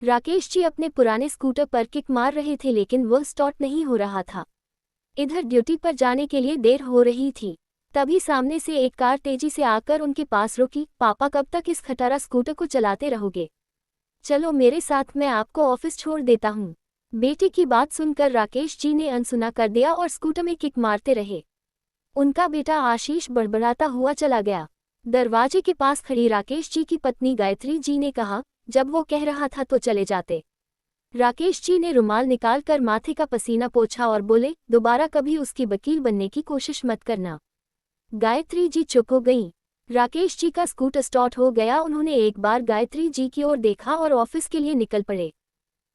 राकेश जी अपने पुराने स्कूटर पर किक मार रहे थे लेकिन वह स्टार्ट नहीं हो रहा था। इधर ड्यूटी पर जाने के लिए देर हो रही थी। तभी सामने से एक कार तेजी से आकर उनके पास रुकी। पापा कब तक इस खटारा स्कूटर को चलाते रहोगे? चलो मेरे साथ, मैं आपको ऑफिस छोड़ देता हूँ। बेटे की बात सुनकर राकेश जी ने अनसुना कर दिया और स्कूटर में किक मारते रहे। उनका बेटा आशीष बड़बड़ाता हुआ चला गया। दरवाजे के पास खड़ी राकेश जी की पत्नी गायत्री जी ने कहा, जब वो कह रहा था तो चले जाते। राकेश जी ने रुमाल निकालकर माथे का पसीना पोंछा और बोले, दोबारा कभी उसकी वकील बनने की कोशिश मत करना। गायत्री जी चुप हो गईं। राकेश जी का स्कूटर स्टार्ट हो गया। उन्होंने एक बार गायत्री जी की ओर देखा और ऑफिस के लिए निकल पड़े।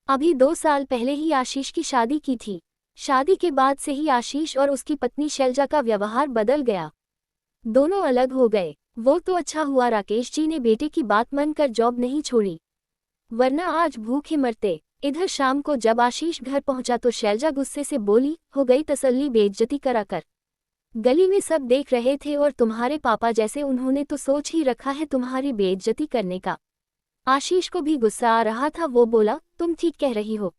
अभी 2 साल पहले ही आशीष की शादी की थी। शादी के बाद से ही आशीष और उसकी पत्नी शैलजा का व्यवहार बदल गया। दोनों अलग हो गए। वो तो अच्छा हुआ राकेश जी ने बेटे की बात मानकर जॉब नहीं छोड़ी, वरना आज भूखे मरते। इधर शाम को जब आशीष घर पहुंचा तो शैलजा गुस्से से बोली, हो गई तसल्ली बेइज्जती कराकर। गली में सब देख रहे थे और तुम्हारे पापा जैसे उन्होंने तो सोच ही रखा है तुम्हारी बेइज्जती करने का। आशीष को भी गुस्सा आ रहा था। वो बोला, तुम ठीक कह रही हो,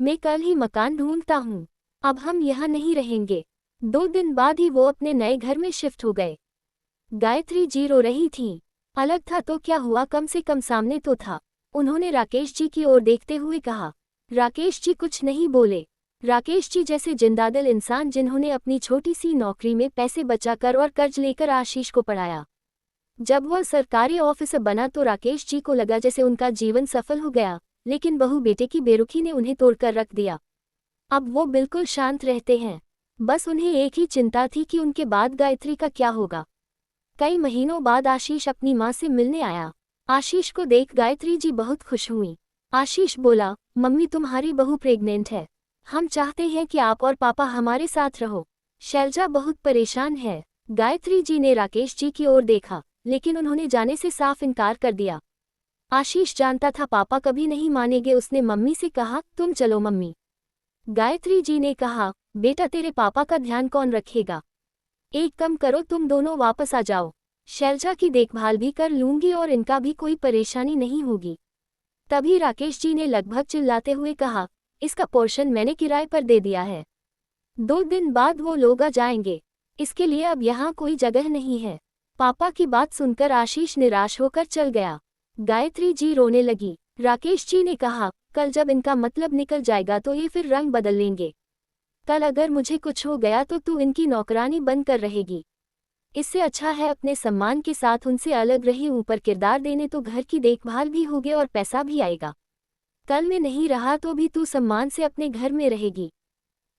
मैं कल ही मकान ढूंढता हूँ। अब हम यहाँ नहीं रहेंगे। 2 दिन बाद ही वो अपने नए घर में शिफ्ट हो गए। गायत्री जी रो रही थीं। अलग था तो क्या हुआ, कम से कम सामने तो था। उन्होंने राकेश जी की ओर देखते हुए कहा। राकेश जी कुछ नहीं बोले। राकेश जी जैसे जिंदादिल इंसान जिन्होंने अपनी छोटी सी नौकरी में पैसे बचाकर और कर्ज लेकर आशीष को पढ़ाया। जब वह सरकारी ऑफिसर बना तो राकेश जी को लगा जैसे उनका जीवन सफल हो गया, लेकिन बहू बेटे की बेरुखी ने उन्हें तोड़कर रख दिया। अब वो बिल्कुल शांत रहते हैं। बस उन्हें एक ही चिंता थी कि उनके बाद गायत्री का क्या होगा। कई महीनों बाद आशीष अपनी माँ से मिलने आया। आशीष को देख गायत्री जी बहुत खुश हुईं। आशीष बोला, मम्मी तुम्हारी बहू प्रेग्नेंट है। हम चाहते हैं कि आप और पापा हमारे साथ रहो। शैलजा बहुत परेशान है। गायत्री जी ने राकेश जी की ओर देखा, लेकिन उन्होंने जाने से साफ इनकार कर दिया। आशीष जानता था पापा कभी नहीं मानेंगे। उसने मम्मी से कहा, तुम चलो मम्मी। गायत्री जी ने कहा, बेटा तेरे पापा का ध्यान कौन रखेगा? एक कम करो, तुम दोनों वापस आ जाओ। शैलजा की देखभाल भी कर लूंगी और इनका भी कोई परेशानी नहीं होगी। तभी राकेश जी ने लगभग चिल्लाते हुए कहा, इसका पोर्शन मैंने किराए पर दे दिया है। 2 दिन बाद वो लोग आ जाएंगे। इसके लिए अब यहाँ कोई जगह नहीं है। पापा की बात सुनकर आशीष निराश होकर चल गया। गायत्री जी रोने लगी। राकेश जी ने कहा, कल जब इनका मतलब निकल जाएगा तो ये फिर रंग बदल लेंगे। कल अगर मुझे कुछ हो गया तो तू इनकी नौकरानी बनकर रहेगी। इससे अच्छा है अपने सम्मान के साथ उनसे अलग रही। ऊपर किरदार देने तो घर की देखभाल भी होगी और पैसा भी आएगा। कल मैं नहीं रहा तो भी तू सम्मान से अपने घर में रहेगी।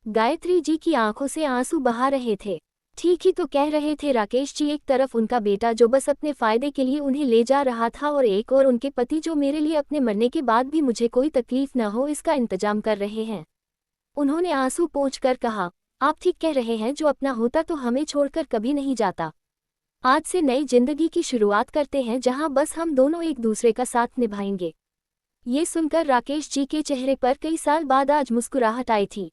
गायत्री जी की आंखों से आंसू बहा रहे थे। ठीक ही तो कह रहे थे राकेश जी। एक तरफ उनका बेटा जो बस अपने फायदे के लिए उन्हें ले जा रहा था, और एक और उनके पति जो मेरे लिए अपने मरने के बाद भी मुझे कोई तकलीफ न हो इसका इंतजाम कर रहे हैं। उन्होंने आंसू पोंछकर कहा, आप ठीक कह रहे हैं, जो अपना होता तो हमें छोड़कर कभी नहीं जाता। आज से नई जिंदगी की शुरुआत करते हैं जहां बस हम दोनों एक दूसरे का साथ निभाएंगे। ये सुनकर राकेश जी के चेहरे पर कई साल बाद आज मुस्कुराहट आई थी।